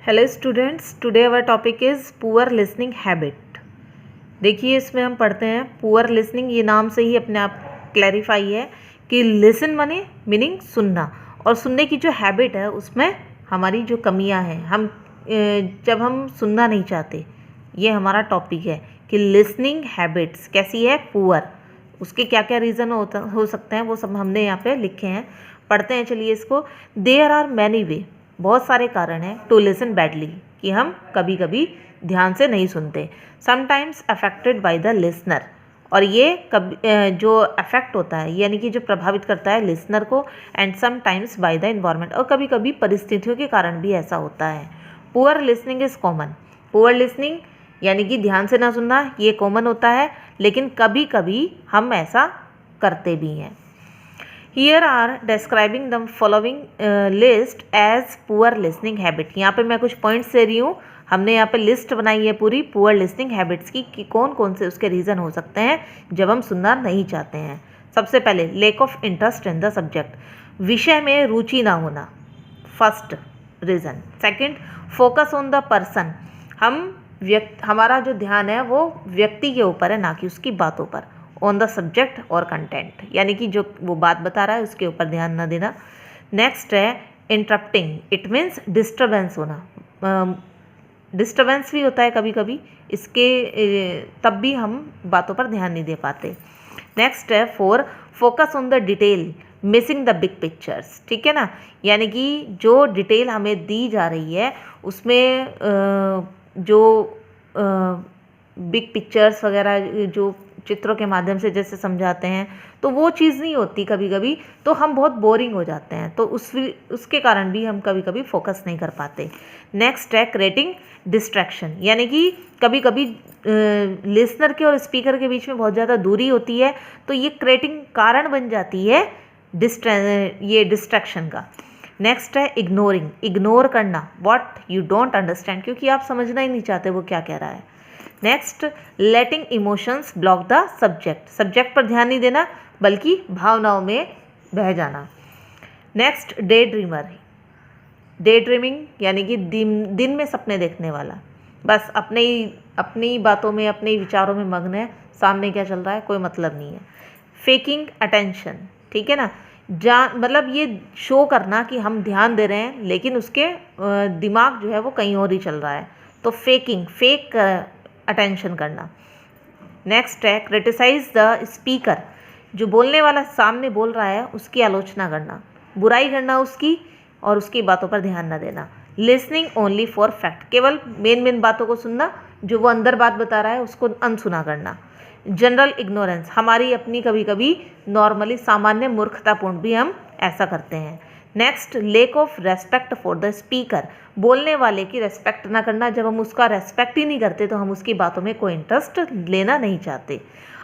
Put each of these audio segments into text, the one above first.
Hello students, today our topic is poor listening habit. देखिए, इसमें हम पढ़ते हैं पुअर लिसनिंग। ये नाम से ही अपने आप क्लैरिफाई है कि लिसन मने मीनिंग सुनना, और सुनने की जो हैबिट है उसमें हमारी जो कमियां हैं, जब हम सुनना नहीं चाहते, ये हमारा टॉपिक है कि लिसनिंग हैबिट्स कैसी है, पुअर। उसके क्या क्या रीज़न हो सकते हैं वो सब हमने यहाँ पे लिखे हैं। पढ़ते हैं, चलिए इसको। देयर आर मैनी वे, बहुत सारे कारण हैं टू लिसन बैडली, कि हम कभी कभी ध्यान से नहीं सुनते। Sometimes affected by the listener, और ये कभी जो अफेक्ट होता है यानी कि जो प्रभावित करता है लिसनर को, and sometimes by the environment, और कभी कभी परिस्थितियों के कारण भी ऐसा होता है। Poor listening is common. Poor listening यानी कि ध्यान से ना सुनना, ये कॉमन होता है, लेकिन कभी कभी हम ऐसा करते भी हैं। Here are describing the following list as poor listening habit। यहाँ पे मैं कुछ पॉइंट्स दे रही हूँ। हमने यहाँ पे लिस्ट बनाई है पूरी पुअर लिसनिंग हैबिट्स की, कि कौन कौन से उसके रीज़न हो सकते हैं जब हम सुनना नहीं चाहते हैं। सबसे पहले, lake of interest in the subject, विषय में रुचि ना होना, first reason. Second, focus on the person, हमारा जो ध्यान है वो व्यक्ति के ऊपर है, ना कि उसकी बातों पर। ऑन द सब्जेक्ट और कंटेंट, यानी कि जो वो बात बता रहा है उसके ऊपर ध्यान ना देना। नेक्स्ट है इंटरप्टिंग, इट मीन्स डिस्टर्बेंस होना। डिस्टर्बेंस भी होता है कभी कभी, तब भी हम बातों पर ध्यान नहीं दे पाते। नेक्स्ट है 4, focus on the detail, missing the big pictures. ठीक है ना, यानी कि जो डिटेल हमें दी जा रही है उसमें जो बिग पिक्चर्स वगैरह जो चित्रों के माध्यम से जैसे समझाते हैं, तो वो चीज़ नहीं होती कभी कभी, तो हम बहुत बोरिंग हो जाते हैं, तो उसके कारण भी हम कभी कभी फोकस नहीं कर पाते। नेक्स्ट है क्रिएटिंग डिस्ट्रैक्शन, यानी कि कभी कभी लिसनर के और स्पीकर के बीच में बहुत ज़्यादा दूरी होती है, तो ये क्रिएटिंग कारण बन जाती है ये डिस्ट्रैक्शन का। नेक्स्ट है इग्नोरिंग, इग्नोर करना व्हाट यू डोंट अंडरस्टैंड, क्योंकि आप समझना ही नहीं चाहते वो क्या कह रहा है। Next, letting emotions block the subject, subject पर ध्यान नहीं देना बल्कि भावनाओं में बह जाना। Next, day dreamer, day dreaming यानी कि दिन में सपने देखने वाला, बस अपनी बातों में, अपने विचारों में मग्न है, सामने क्या चल रहा है कोई मतलब नहीं है। फेकिंग अटेंशन, ठीक है ना, मतलब ये शो करना कि हम ध्यान दे रहे हैं लेकिन उसके दिमाग जो है वो कहीं और ही चल रहा है, तो फेक अटेंशन करना। नेक्स्ट है क्रिटिसाइज द स्पीकर, जो बोलने वाला सामने बोल रहा है उसकी आलोचना करना, बुराई करना उसकी, और उसकी बातों पर ध्यान न देना। लिसनिंग ओनली फॉर फैक्ट, केवल मेन बातों को सुनना, जो वो अंदर बात बता रहा है उसको अनसुना करना। जनरल इग्नोरेंस, हमारी अपनी कभी कभी नॉर्मली सामान्य मूर्खतापूर्ण भी हम ऐसा करते हैं। Next, lake of respect for the speaker, बोलने वाले की रेस्पेक्ट ना करना, जब हम उसका रेस्पेक्ट ही नहीं करते तो हम उसकी बातों में कोई इंटरेस्ट लेना नहीं चाहते।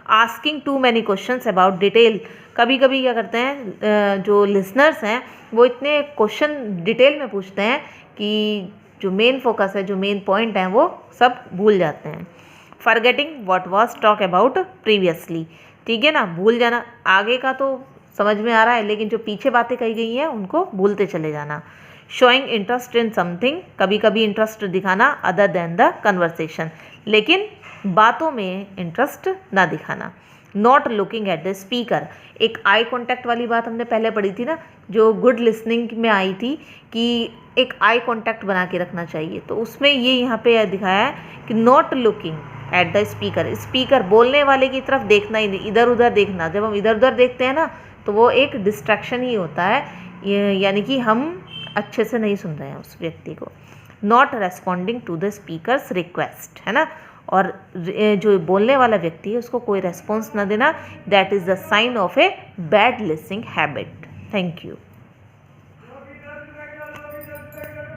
Asking too many questions about detail, कभी कभी क्या करते हैं जो लिसनर्स हैं वो इतने क्वेश्चन डिटेल में पूछते हैं कि जो मेन फोकस है, जो मेन पॉइंट है, वो सब भूल जाते हैं। Forgetting what was talk about previously, ठीक है ना, भूल जाना, आगे का तो समझ में आ रहा है लेकिन जो पीछे बातें कही गई हैं उनको भूलते चले जाना। शोइंग इंटरेस्ट इन समथिंग, कभी कभी इंटरेस्ट दिखाना अदर देन द कन्वर्सेशन, लेकिन बातों में इंटरेस्ट ना दिखाना। Not looking at the speaker, एक आई कॉन्टैक्ट वाली बात हमने पहले पढ़ी थी ना, जो गुड लिसनिंग में आई थी कि एक आई कॉन्टैक्ट बना के रखना चाहिए, तो उसमें ये यहाँ पे दिखाया है कि not looking at the speaker, speaker बोलने वाले की तरफ देखना ही नहीं, इधर उधर देखना। जब हम इधर उधर देखते हैं ना तो वो एक डिस्ट्रैक्शन ही होता है, यानी कि हम अच्छे से नहीं सुन रहे हैं उस व्यक्ति को। Not responding to the speaker's request, है ना, और जो बोलने वाला व्यक्ति है उसको कोई रेस्पॉन्स ना देना, that is the sign of a bad listening habit. Thank you.